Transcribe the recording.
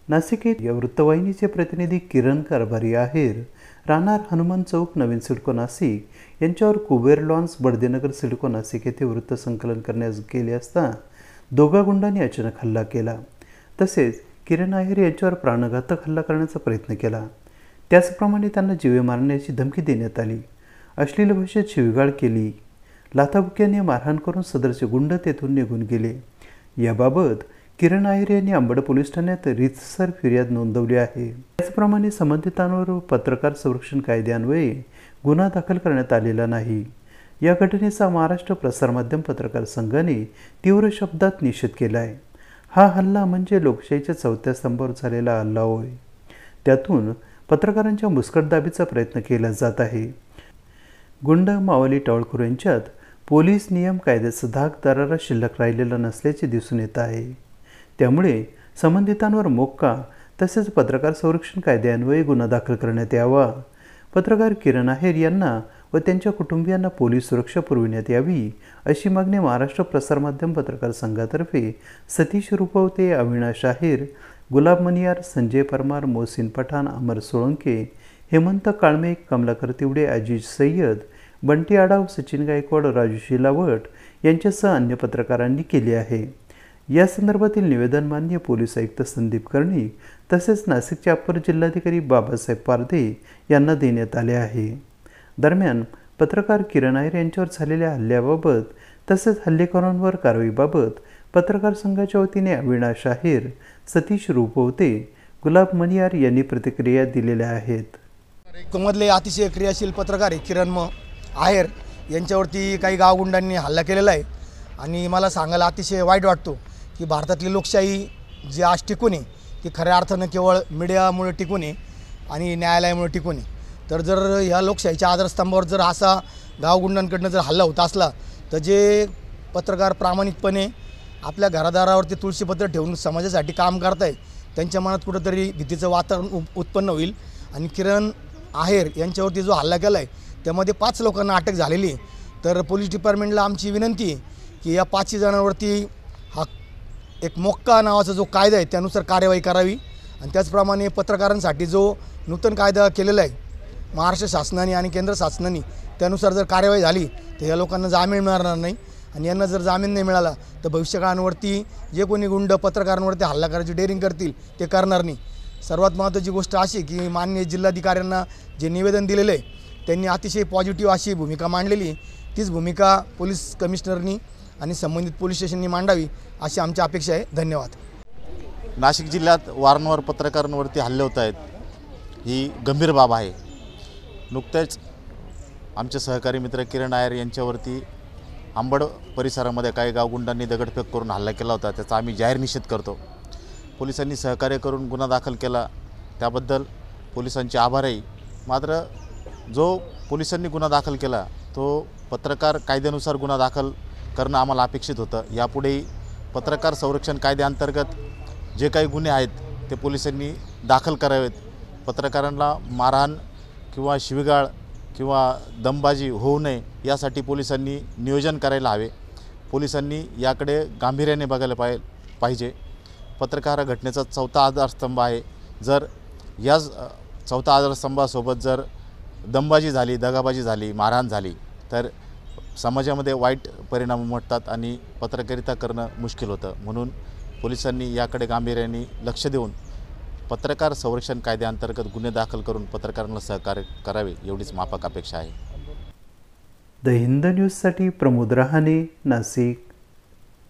नाशिक या वृत्तवाहिनीचे प्रतिनिधी किरण कारभारी आहेर राहणार हनुमान चौक नवीन सिडको नाशिक यांच्यावर कुबेर लॉन्स बडदेनगर सिडको नाशिक येथे वृत्तसंकलन करण्यास गेले असता दोघा गुंडांनी अचानक हल्ला केला। तसेच किरण आहेर यांच्यावर प्राणघातक हल्ला करण्याचा प्रयत्न केला। त्याचप्रमाणे त्यांना जीवे मारण्याची धमकी देण्यात आली। अश्लील भाषेत शिवीगाळ केली। लाथाबुक्याने मारहाण करून सदरचे गुंड तेथून निघून गेले। याबाबत किरण आहेर यांनी अंबड पोलीस ठाण्यात रीतसर फिर्याद नोंदवली आहे। त्याचप्रमाणे संबंधितांवर पत्रकार संरक्षण कायद्यान्वये गुन्हा दाखल करण्यात आलेला नाही। या घटनेचा महाराष्ट्र प्रसारमाध्यम पत्रकार संघाने तीव्र शब्दात निषेध केला आहे। हा हल्ला म्हणजे लोकशाहीच्या चौथ्या स्तंभावर झालेला हल्ला होय। त्यातून पत्रकारांच्या मुस्कटदाबीचा प्रयत्न केला जात आहे। गुंड मावली टवाळखोर यांच्यात पोलीस नियम कायद्याचा धाक दरारा शिल्लक राहिलेला नसल्याचे दिसून येत आहे। त्यामुळे संबंधितांवर मोक्का तसेच पत्रकार संरक्षण कायद्यान्वये गुन्हा दाखल करण्यात यावा। पत्रकार किरण आहेर यांना व त्यांच्या कुटुंबियांना पोलीस सुरक्षा पुरविण्यात यावी अशी मागणी महाराष्ट्र प्रसारमाध्यम पत्रकार संघातर्फे सतीश रुपवते, अविनाश आहेर, गुलाब मनियार, संजय परमार, मोहसिन पठाण, अमर सोळंके, हेमंत काळमे, कमलाकर तिवडे, अजीज सय्यद, बंटी आडाव, सचिन गायकवाड, राजू शिलावट यांच्यासह अन्य पत्रकारांनी केले आहे। या संदर्भातील निवेदन माननीय पोलीस आयुक्त संदीप कर्णिक तसेच नाशिकचे अप्पर जिल्हाधिकारी बाबासाहेब पारधे यांना देण्यात आले आहे। दरम्यान पत्रकार किरण आहेर यांच्यावर झालेल्या हल्ल्याबाबत तसेच हल्लेखोरांवर कारवाईबाबत पत्रकार संघाच्या वतीने अविनाश आहेर, सतीश रुपवते, गुलाब मनियार यांनी प्रतिक्रिया दिलेल्या आहेत। मधले अतिशय क्रियाशील पत्रकार किरण आहेर यांच्यावरती काही गावगुंडांनी हल्ला केलेला आहे आणि मला सांगायला अतिशय वाईट वाटतो की भारतातली लोकशाही जी आज टिकून आहे ती खऱ्या अर्थानं केवळ मीडियामुळे टिकून आहे आणि न्यायालयामुळे टिकून आहे। तर जर ह्या लोकशाहीच्या आधारस्तंभावर जर असा गावगुंडांकडनं जर हल्ला होत असला तर जे पत्रकार प्रामाणिकपणे आपल्या घरादारावरती तुळशीपत्र ठेवून समाजासाठी काम करत आहे त्यांच्या मनात कुठंतरी भीतीचं वातावरण उत्पन्न होईल। आणि किरण आहेर यांच्यावरती जो हल्ला केला आहे त्यामध्ये 5 लोकांना अटक झालेली आहे। तर पोलीस डिपार्टमेंटला आमची विनंती आहे की या 5 जणांवरती हा एक मोक्का नावाचा जो कायदा आहे त्यानुसार कार्यवाही करावी आणि त्याचप्रमाणे पत्रकारांसाठी जो नूतन कायदा केलेला आहे महाराष्ट्र शासनाने आणि केंद्र शासनाने त्यानुसार जर कार्यवाही झाली तर या लोकांना जामीन मिळणार नाही आणि यांना जर जामीन नाही मिळाला तर भविष्यकाळांवरती जे कोणी गुंड पत्रकारांवरती हल्ला करायची डेअरिंग करतील ते करणार नाही। सर्वात महत्त्वाची गोष्ट अशी की माननीय जिल्हाधिकाऱ्यांना जे निवेदन दिलेलं आहे त्यांनी अतिशय पॉझिटिव्ह अशी भूमिका मांडलेली, तीच भूमिका पोलीस कमिशनरनी आणि संबंधित पोलीस स्टेशननी मांडावी अशी आमची अपेक्षा आहे। धन्यवाद। नाशिक जिल्ह्यात वारंवार पत्रकारांवरती हल्ले होत आहेत, ही गंभीर बाब आहे। नुकतेच आमचे सहकारी मित्र किरण आहेर यांच्यावरती अंबड परिसरामध्ये काही गावगुंडांनी दगडफेक करून हल्ला केला होता, त्याचा आम्ही जाहीर निषेध करतो। पोलिसांनी सहकार्य करून गुन्हा दाखल केला त्याबद्दल पोलिसांचे आभार आहे। मात्र जो पोलिसांनी गुन्हा दाखल केला तो पत्रकार कायद्यानुसार गुन्हा दाखल करणं आम्हाला अपेक्षित होतं। यापुढेही पत्रकार संरक्षण कायद्याअंतर्गत जे काही गुन्हे आहेत ते पोलिसांनी दाखल करावेत। पत्रकारांना मारहाण किंवा शिवीगाळ किंवा दमबाजी होऊ नये यासाठी पोलिसांनी नियोजन करायला हवे। पोलिसांनी याकडे गांभीर्याने बघायला पाहिजे। पत्रकार घटनेचा चौथा आधारस्तंभ आहे। जर या चौथा आधारस्तंभासोबत जर दमबाजी झाली, दगाबाजी झाली, मारहाण झाली तर समाजामध्ये वाईट परिणाम उमटतात आणि पत्रकारिता करणं मुश्किल होतं। म्हणून पोलिसांनी याकडे गांभीर्याने लक्ष देऊन पत्रकार संरक्षण कायद्याअंतर्गत गुन्हे दाखल करून पत्रकारांना सहकार्य करावे एवढीच माफक अपेक्षा आहे। द हिंद न्यूजसाठी प्रमोद रहाणे, नाशिक।